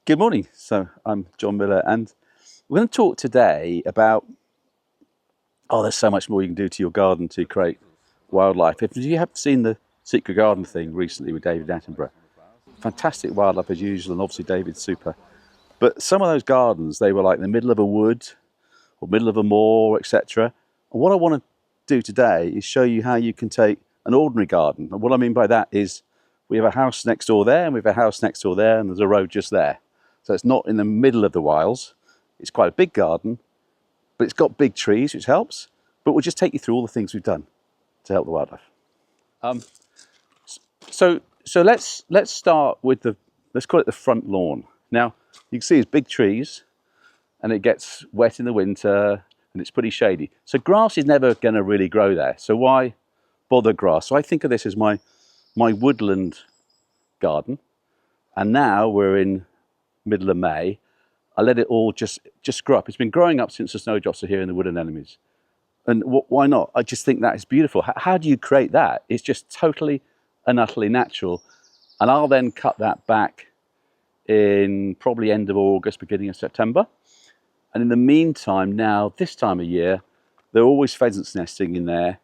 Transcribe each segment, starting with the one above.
Good morning. So I'm John Miller, and we're going to talk today about there's so much more you can do to your garden to create wildlife. If you have seen the Secret Garden thing recently with David Attenborough, fantastic wildlife as usual, and obviously David's super. But some of those gardens, they were like in the middle of a wood or middle of a moor, etc. And what I want to do today is show you how you can take an ordinary garden. And what I mean by that is we have a house next door there, and we have a house next door there, and there's a road just there. So it's not in the middle of the wilds. It's quite a big garden, but it's got big trees, which helps. But we'll just take you through all the things we've done to help the wildlife. So let's start with let's call it the front lawn. Now, you can see it's big trees, and it gets wet in the winter, and it's pretty shady. So grass is never going to really grow there. So why bother grass? So I think of this as my woodland garden, and now we're in middle of May. I let it all just grow up. It's been growing up since the snowdrops are here in the woodland anemones. And why not? I just think that is beautiful. How do you create that? It's just totally and utterly natural. And I'll then cut that back in probably end of August, beginning of September. And in the meantime, now this time of year, there are always pheasants nesting in there.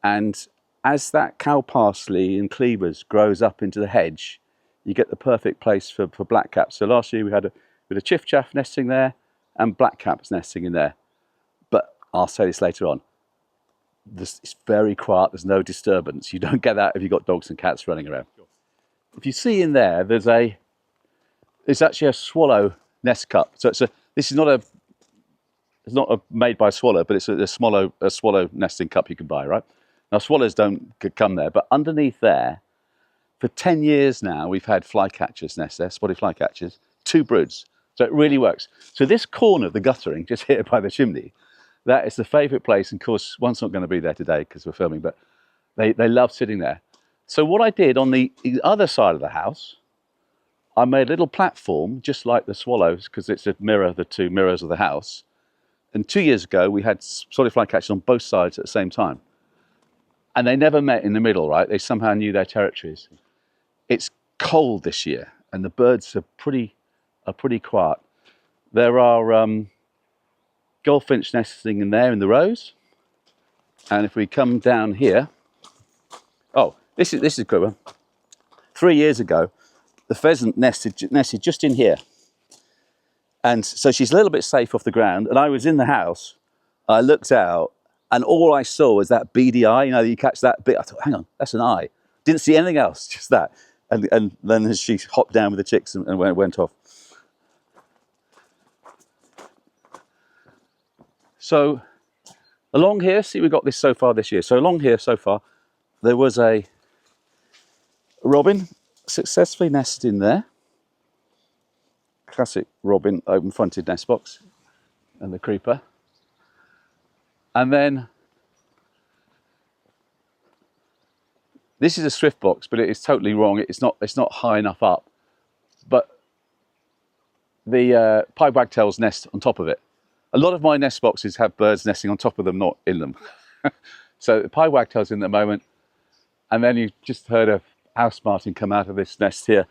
And as that cow parsley and cleavers grows up into the hedge, you get the perfect place for blackcaps. So last year we had a chiff-chaff nesting there and blackcaps nesting in there. But I'll say this later on. It's very quiet, there's no disturbance. You don't get that if you've got dogs and cats running around. If you see in there, there's actually a swallow nest cup. So it's not made by a swallow, but it's a swallow nesting cup you can buy, right? Now swallows don't come there, but underneath there, for 10 years now, we've had flycatchers nest there, spotted flycatchers, 2 broods. So it really works. So this corner of the guttering, just here by the chimney, that is the favourite place. And of course, one's not going to be there today because we're filming, but they love sitting there. So what I did on the other side of the house, I made a little platform, just like the swallows, because it's a mirror, the 2 mirrors of the house. And 2 years ago, we had spotted flycatchers on both sides at the same time. And they never met in the middle, right? They somehow knew their territories. It's cold this year, and the birds are pretty quiet. There are goldfinch nesting in there in the rows. And if we come down here, this is a good one. 3 years ago, the pheasant nested just in here. And so she's a little bit safe off the ground. And I was in the house, I looked out, and all I saw was that beady eye. You know, you catch that bit. I thought, hang on, that's an eye. Didn't see anything else, just that. And then she hopped down with the chicks and went off. So along here, see, we've got this so far this year. So along here so far, there was a robin successfully nested in there. Classic robin open-fronted nest box, and the creeper. And then this is a swift box, but it is totally wrong. It's not high enough up. But the pied wagtails nest on top of it. A lot of my nest boxes have birds nesting on top of them, not in them. So the pied wagtail's in at the moment. And then you just heard a house martin come out of this nest here.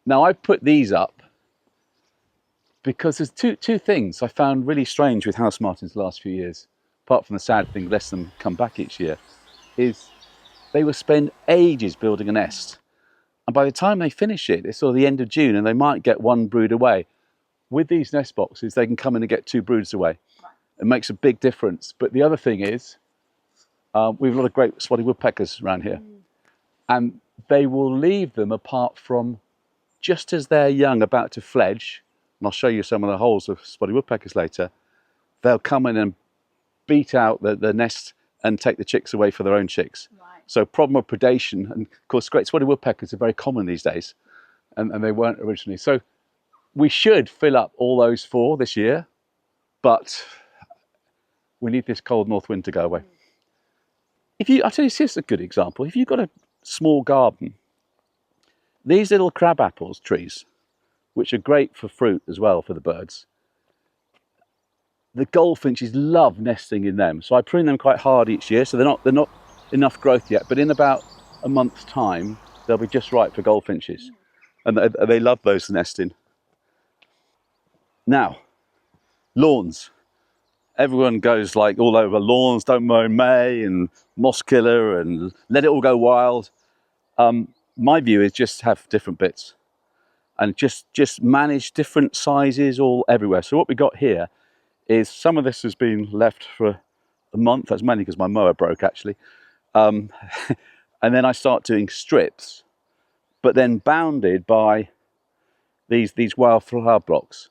Now I put these up because there's two things I found really strange with house martins the last few years, apart from the sad thing, less them come back each year, is they will spend ages building a nest. And by the time they finish it, it's sort of the end of June, and they might get 1 brood away. With these nest boxes, they can come in and get 2 broods away. It makes a big difference. But the other thing is, we have a lot of great spotted woodpeckers around here. And they will leave them apart from just as they're young, about to fledge, and I'll show you some of the holes of spotted woodpeckers later, they'll come in and beat out the nest and take the chicks away for their own chicks. Right. So problem of predation, and of course great spotted woodpeckers are very common these days, and they weren't originally. So we should fill up all those 4 this year, but we need this cold north wind to go away. I'll tell you, here's a good example. If you've got a small garden, these little crab apples trees, which are great for fruit as well for the birds, the goldfinches love nesting in them. So I prune them quite hard each year, so they're not enough growth yet, but in about a month's time, they'll be just right for goldfinches. and they love those nesting. Now, lawns. Everyone goes like all over lawns, don't mow in May, and moss killer, and let it all go wild. My view is just have different bits, and just manage different sizes all everywhere. So what we got here is some of this has been left for a month. That's mainly because my mower broke, actually. And then I start doing strips, but then bounded by these wildflower blocks.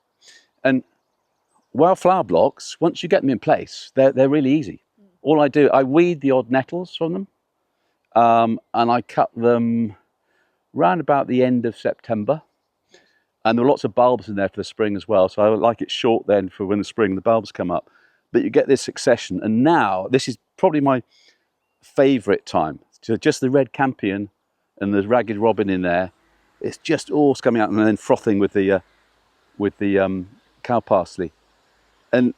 And wildflower blocks, once you get them in place, they're really easy. All I do, I weed the odd nettles from them, and I cut them round about the end of September. And there are lots of bulbs in there for the spring as well, so I like it short then for when the spring the bulbs come up. But you get this succession, and now this is probably my favourite time. So just the red campion and the ragged robin in there, it's just all coming out and then frothing with the cow parsley. And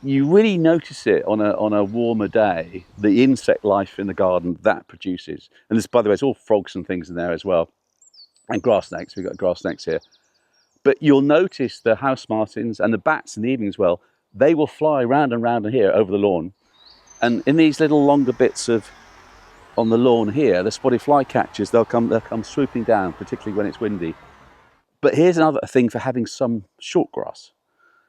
you really notice it on a warmer day, the insect life in the garden that produces. And this, by the way, it's all frogs and things in there as well, and grass snakes. We've got grass snakes here. But you'll notice the house martins and the bats in the evening as well. They will fly round and round here over the lawn. And in these little longer bits on the lawn here, the spotted flycatchers, they'll come swooping down, particularly when it's windy. But here's another thing for having some short grass.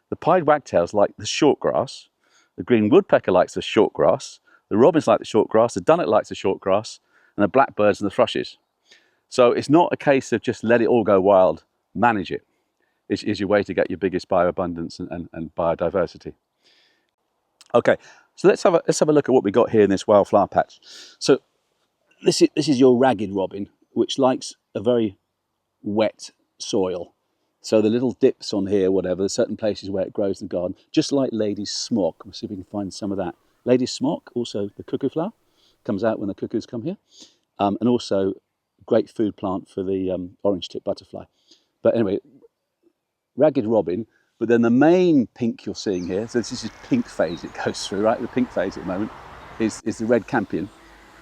The pied wagtails like the short grass, the green woodpecker likes the short grass, the robins like the short grass, the dunnet likes the short grass, and the blackbirds and the thrushes. So it's not a case of just let it all go wild, manage it. Is your way to get your biggest bioabundance and biodiversity. Okay, so let's have a look at what we got here in this wildflower patch. So this is your ragged robin, which likes a very wet soil. So the little dips on here, whatever, there's certain places where it grows in the garden, just like lady's smock. We'll see if we can find some of that. Lady's smock, also the cuckoo flower, comes out when the cuckoos come here, and also great food plant for the orange-tip butterfly. But anyway, ragged robin, but then the main pink you're seeing here, so this is pink phase it goes through, right? The pink phase at the moment is the red campion,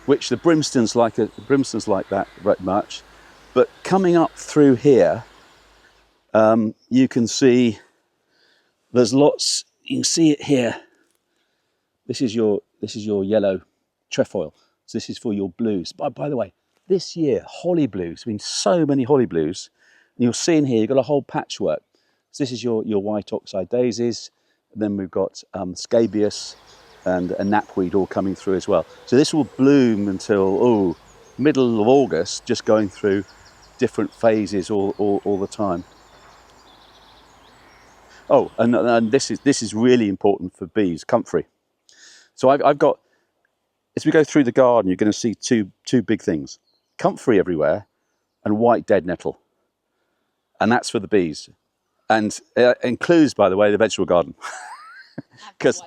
which the brimstones like that very much. But coming up through here, you can see there's lots. You can see it here. This is your yellow trefoil. So this is for your blues. By the way, this year holly blues. Been so many holly blues. And you'll see in here you've got a whole patchwork. So this is your white oxeye daisies. And then we've got scabious and a knapweed all coming through as well. So this will bloom until middle of August, just going through different phases all the time. Oh, and this is really important for bees, comfrey. So I've got, as we go through the garden, you're going to see two big things: comfrey everywhere, and white dead nettle, and that's for the bees, and it includes, by the way, the vegetable garden. Because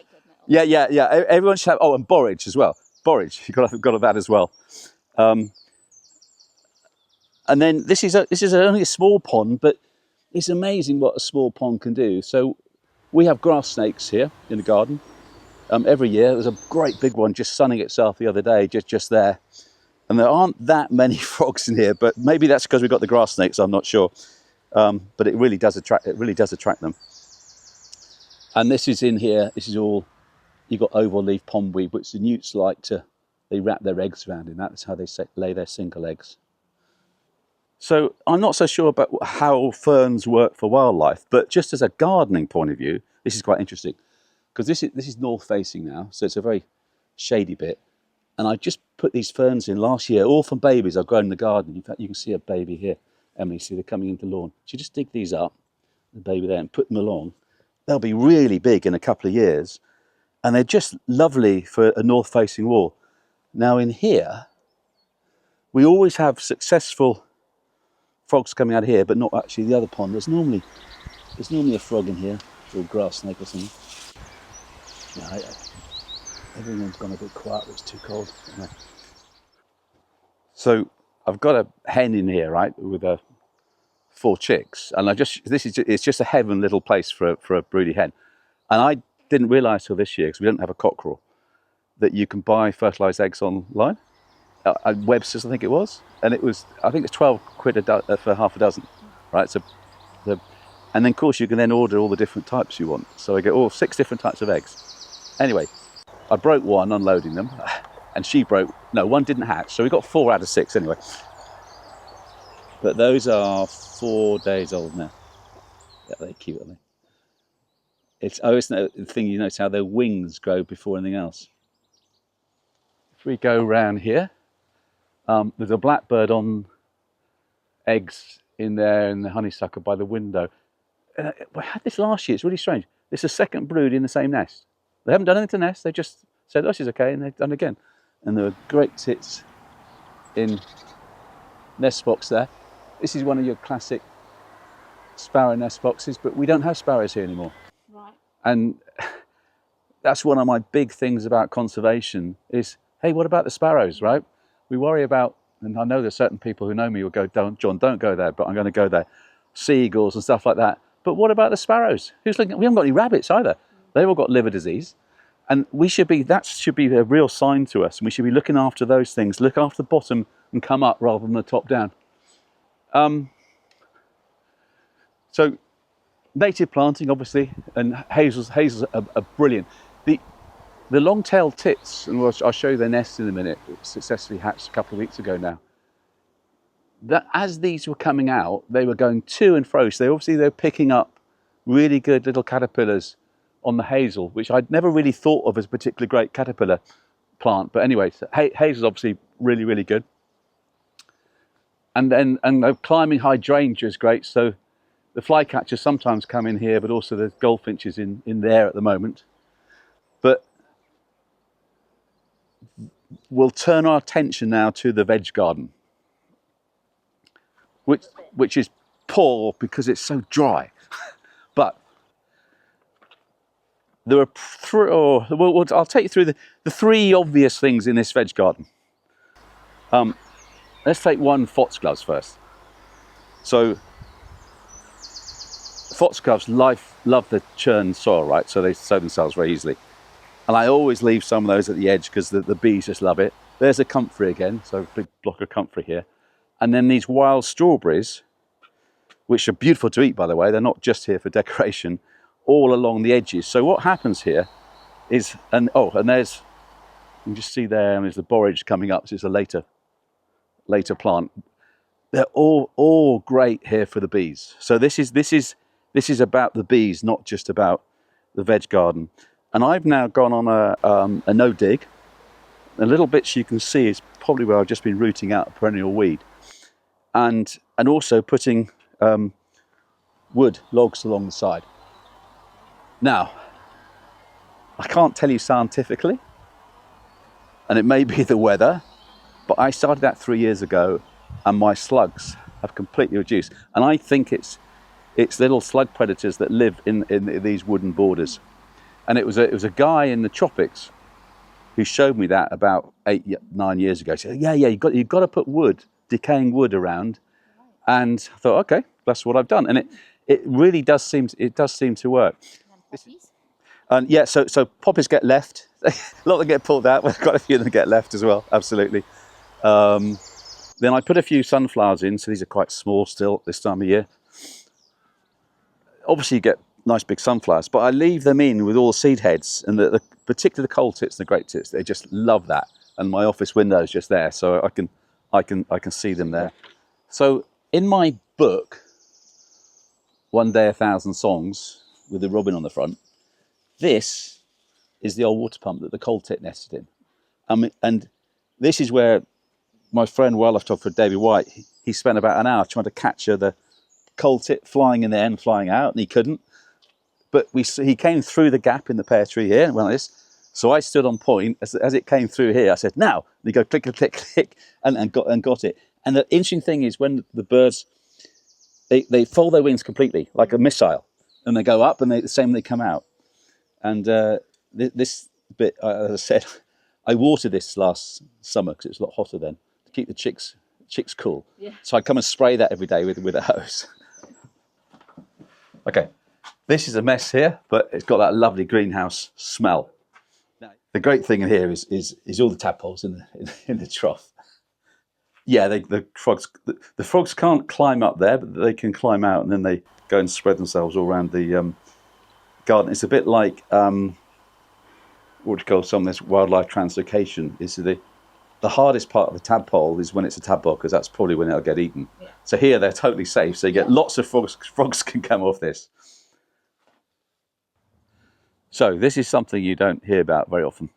yeah, everyone should have. Oh, and borage as well. Borage, you've got that as well. And then this is only a small pond, but it's amazing what a small pond can do. So we have grass snakes here in the garden. Every year, there's a great big one just sunning itself the other day, just there. And there aren't that many frogs in here, but maybe that's because we've got the grass snakes, I'm not sure. But it really does attract them. And this is in here, this is all, you've got oval leaf pondweed, which the newts they wrap their eggs around in. That's how they lay their single eggs. So I'm not so sure about how ferns work for wildlife, but just as a gardening point of view, this is quite interesting. Because this is north facing now, so it's a very shady bit. And I just put these ferns in last year, all from babies I've grown in the garden. In fact, you can see a baby here. Emily, see they're coming into the lawn. So you just dig these up, the baby there, and put them along. They'll be really big in a couple of years. And they're just lovely for a north facing wall. Now in here, we always have successful frogs coming out of here, but not actually the other pond. There's normally a frog in here, or a grass snake or something. Yeah, everyone's gone a bit quiet. It's too cold. Yeah. So I've got a hen in here, right, with 4 chicks, and it's just a heaven little place for a broody hen. And I didn't realise till this year, because we don't have a cockerel, that you can buy fertilised eggs online. Webster's, I think it was, and I think it's 12 quid for half a dozen, right? So, and then of course you can then order all the different types you want. So I get all 6 different types of eggs. Anyway, I broke one unloading them, and one didn't hatch, so we got 4 out of 6 anyway. But those are 4 days old now. Yeah, they're cute, aren't they? It's always the thing, you notice how their wings grow before anything else. If we go round here, there's a blackbird on eggs in there in the honeysuckle by the window. We had this last year, it's really strange. It's the second brood in the same nest. They haven't done anything to the nest, they just said, oh, she's okay, and they've done again. And there were great tits in nest box there. This is one of your classic sparrow nest boxes, but we don't have sparrows here anymore. Right. And that's one of my big things about conservation is, hey, what about the sparrows, right? We worry about, and I know there's certain people who know me will go, John, don't go there, but I'm going to go there. Seagulls and stuff like that. But what about the sparrows? Who's looking? We haven't got any rabbits either. They've all got liver disease. And that should be a real sign to us. And we should be looking after those things, look after the bottom and come up rather than the top down. So native planting, obviously, and hazels are brilliant. The long-tailed tits, and I'll show you their nest in a minute, successfully hatched a couple of weeks ago now. That as these were coming out, they were going to and fro. So they're picking up really good little caterpillars on the hazel, which I'd never really thought of as a particularly great caterpillar plant. But anyway, so hazel's obviously really, really good. And climbing hydrangea is great. So the flycatchers sometimes come in here, but also there's goldfinches in there at the moment. But we'll turn our attention now to the veg garden, which is poor because it's so dry. But there are I'll take you through the 3 obvious things in this veg garden. Let's take one, foxgloves first. So foxgloves love the churned soil, right? So they sow themselves very easily. And I always leave some of those at the edge because the bees just love it. There's a comfrey again, so a big block of comfrey here. And then these wild strawberries, which are beautiful to eat, by the way. They're not just here for decoration, all along the edges. So what happens here is, and there's, you can just see there's the borage coming up. So it's a later plant. They're all great here for the bees. So this is about the bees, not just about the veg garden. And I've now gone on a no dig. The little bits you can see is probably where I've just been rooting out a perennial weed. And also putting wood, logs along the side. Now, I can't tell you scientifically, and it may be the weather, but I started that 3 years ago and my slugs have completely reduced. And I think it's little slug predators that live in these wooden borders. And it was a guy in the tropics who showed me that about 8-9 years ago. He said, yeah, you've got to put decaying wood around. And I thought, okay, that's what I've done. And it really does seem to work. And yeah, so poppies get left. A lot of them get pulled out. We've got a few of them get left as well, absolutely. Then I put a few sunflowers in, so these are quite small still this time of year. Obviously you get nice big sunflowers, but I leave them in with all the seed heads, and particularly the cold tits and the great tits. They just love that, and my office window is just there, so I can see them there. So in my book, One Day 1,000 Songs, with the robin on the front, this is the old water pump that the cold tit nested in. And this is where my friend wildlife photographer David White, he spent about an hour trying to capture the cold tit flying in there and flying out, and he couldn't. But he came through the gap in the pear tree here and went like this. So I stood on point as it came through here. I said, now, and he go click, click, click, and got it. And the interesting thing is when the birds, they fold their wings completely like a missile, and they go up, and the same they come out. And this bit, as I said, I watered this last summer because it was a lot hotter then to keep the chicks cool. Yeah. So I come and spray that every day with a hose. Okay, this is a mess here, but it's got that lovely greenhouse smell. Now, the great thing in here is all the tadpoles in the trough. Yeah, the frogs can't climb up there, but they can climb out, and then they go and spread themselves all around the garden. It's a bit like what do you call some of this wildlife translocation? Is the hardest part of a tadpole is when it's a tadpole, because that's probably when it'll get eaten. Yeah. So here they're totally safe. So you get lots of frogs. Frogs can come off this. So this is something you don't hear about very often.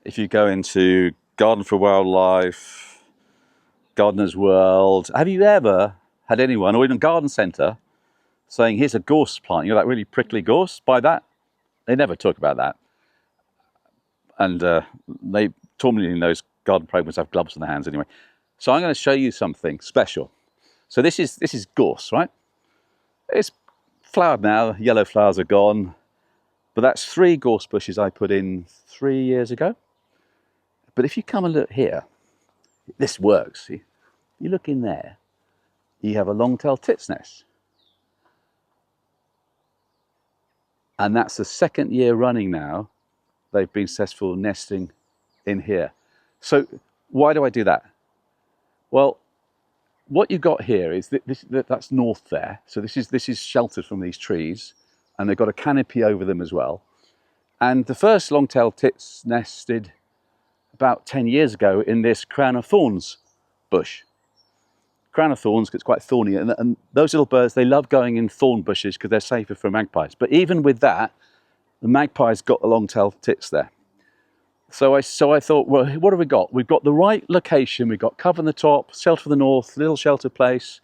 If you go into Garden for Wildlife, Gardener's World, have you ever had anyone, or in a garden centre, saying, here's a gorse plant, you know, that really prickly gorse? Buy that? They never talk about that. And they normally in those garden programs have gloves in their hands anyway. So I'm going to show you something special. So this is gorse, right? It's flowered now, yellow flowers are gone. But that's 3 gorse bushes I put in 3 years ago. But if you come and look here, this works. See? You look in there, you have a long-tailed tit's nest. And that's the 2nd year running now they've been successful nesting in here. So why do I do that? Well, what you've got here is that's north there. So this is sheltered from these trees, and they've got a canopy over them as well. And the first long-tailed tits nested about 10 years ago in this crown of thorns bush. Crown of thorns, because it's quite thorny, and those little birds, they love going in thorn bushes because they're safer for magpies. But even with that, the magpies got the long-tailed tits there. So I thought, well, what have we got? We've got the right location. We've got cover on the top, shelter for the north, little sheltered place.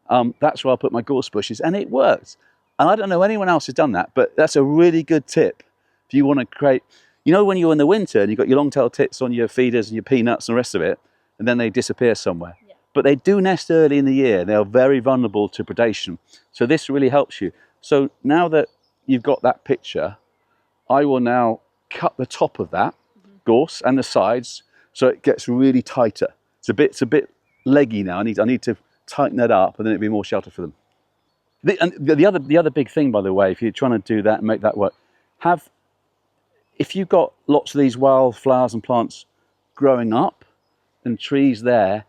That's where I'll put my gorse bushes, and it works. And I don't know anyone else has done that, but that's a really good tip. If you want to create, you know, when you're in the winter and you've got your long-tailed tits on your feeders and your peanuts and the rest of it, and then they disappear somewhere. Yeah. But they do nest early in the year. They are very vulnerable to predation. So this really helps you. So now that you've got that picture, I will now cut the top of that gorse and the sides so it gets really tighter. It's a bit leggy now. I need to tighten that up, and then it'll be more shelter for them. The other big thing, by the way, if you're trying to do that and make that work, if you've got lots of these wild flowers and plants growing up and trees there,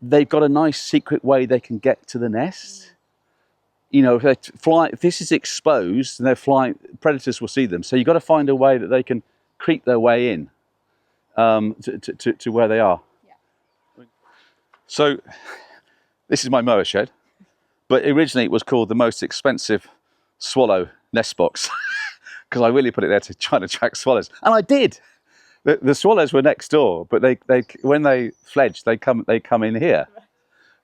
they've got a nice secret way they can get to the nest. You know, if this is exposed and they're flying, predators will see them. So you've got to find a way that they can creep their way in to where they are. Yeah. So this is my mower shed, but originally it was called the most expensive swallow nest box because I really put it there to try and attract swallows, and I did. The swallows were next door, but they when they fledge, they come in here.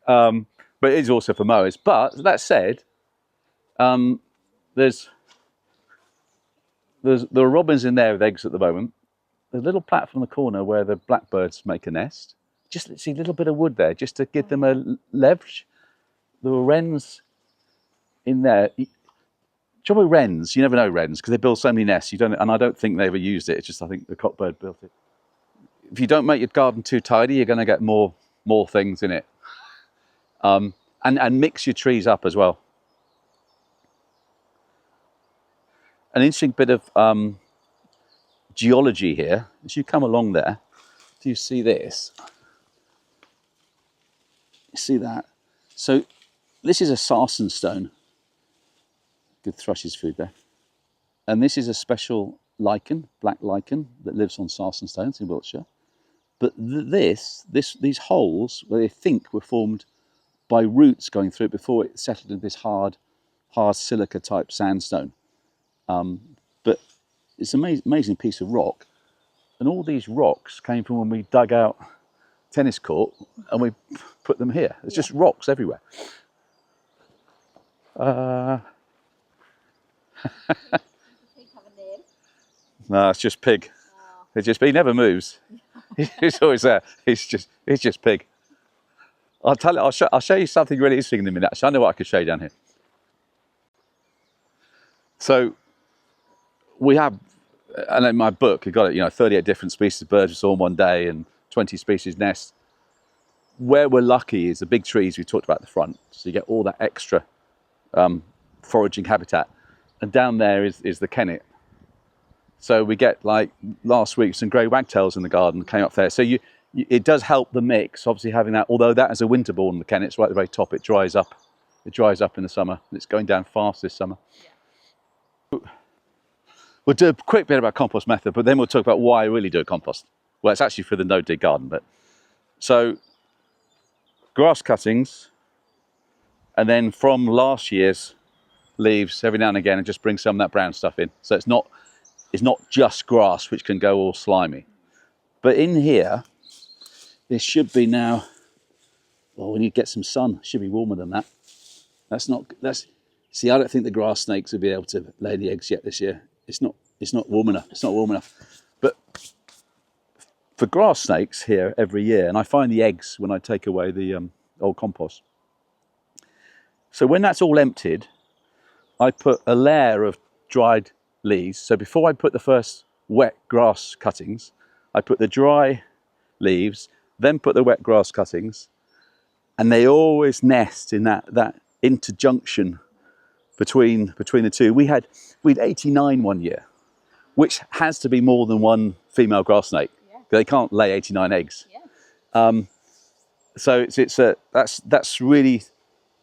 But it is also for mowers. But that said, there are robins in there with eggs at the moment. There's a little platform in the corner where the blackbirds make a nest. Just see a little bit of wood there, just to give them a leverage. There were wrens in there. Trouble with wrens, you never know wrens because they build so many nests. You don't, and I don't think they ever used it. It's just I think the cockbird built it. If you don't make your garden too tidy, you're going to get more things in it, and mix your trees up as well. An interesting bit of geology here. As you come along there, do you see this? You see that? So this is a sarsen stone. Good thrush's food there. And this is a special lichen, black lichen, that lives on sarsen stones in Wiltshire. But these holes, where they think were formed by roots going through it before it settled into this hard silica type sandstone. But it's an amazing piece of rock. And all these rocks came from when we dug out tennis court and we put them here. It's just rocks everywhere. No, it's just pig. Oh. He never moves. He's always there. He's just pig. I'll show you something really interesting in a minute. Actually, I know what I could show you down here. So we have, and in my book, you've got 38 different species of birds we saw in one day and 20 species nests. Where we're lucky is the big trees we talked about at the front. So you get all that extra foraging habitat. And down there is the kennet. So we get, like last week, some grey wagtails in the garden came up there. So you it does help the mix, obviously having that, although that is a winter born lichen, it's right at the very top, it dries up. It dries up in the summer, and it's going down fast this summer. Yeah. We'll do a quick bit about compost method, but then we'll talk about why I really do a compost. Well, it's actually for the no-dig garden, but so grass cuttings, and then from last year's leaves every now and again, and just bring some of that brown stuff in. So it's not just grass which can go all slimy. But in here, there should be now. Well, we need to get some sun. It should be warmer than that. See, I don't think the grass snakes will be able to lay the eggs yet this year. It's not warm enough. It's not warm enough. But for grass snakes here every year, and I find the eggs when I take away the old compost. So when that's all emptied, I put a layer of dried leaves. So before I put the first wet grass cuttings, I put the dry leaves, then put the wet grass cuttings, and they always nest in that interjunction between the two. We had 89 one year, which has to be more than one female grass snake. Yeah. They can't lay 89 eggs. Yeah. So that's really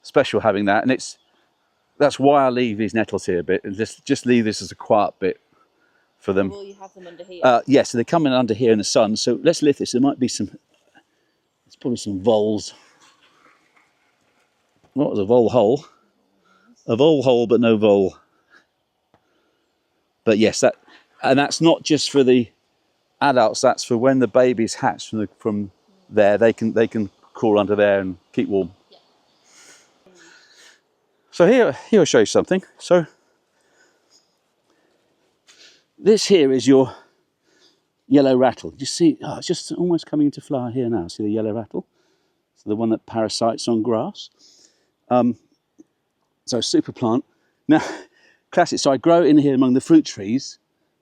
special having that, and that's why I leave these nettles here a bit, and just leave this as a quiet bit for them. Will you have them under here? Yeah, so they come in under here in the sun. So let's lift this. There might be there's probably some voles. What was a vole hole? A vole hole, but no vole. But yes, that's not just for the adults. That's for when the babies hatch from there. They can crawl under there and keep warm. Yeah. So here I'll show you something. So this here is your yellow rattle. You see, it's just almost coming into flower here now. See the yellow rattle? So the one that parasites on grass. So super plant. Now, classic. So I grow it in here among the fruit trees.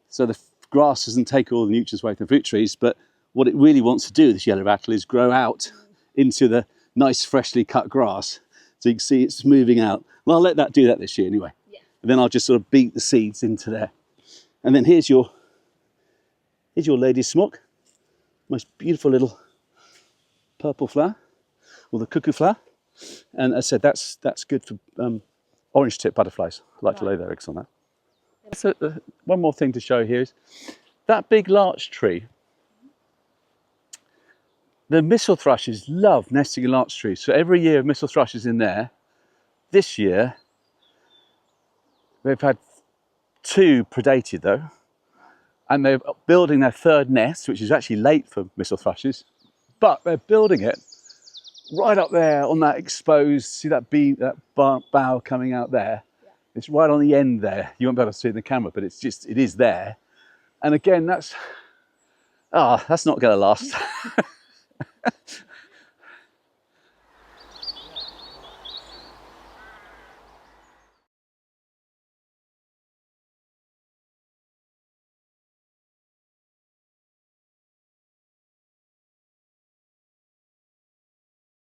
So the grass doesn't take all the nutrients away from the fruit trees. But what it really wants to do, this yellow rattle, is grow out into the nice freshly cut grass. So you can see it's moving out. Well, I'll let that do that this year anyway. Yeah. And then I'll just sort of beat the seeds into there. And then here's your lady's smock. Most beautiful little purple flower, or the cuckoo flower. And as I said, that's good for orange tip butterflies. I like to lay their eggs on that. So one more thing to show here is that big larch tree. The missel thrushes love nesting in larch trees. So every year missel thrushes in there. This year, they've had 2 predated though. And they're building their 3rd nest, which is actually late for missel thrushes. But they're building it right up there on that exposed, see that bough coming out there? Yeah. It's right on the end there. You won't be able to see it in the camera, but it is there. And again, that's not going to last.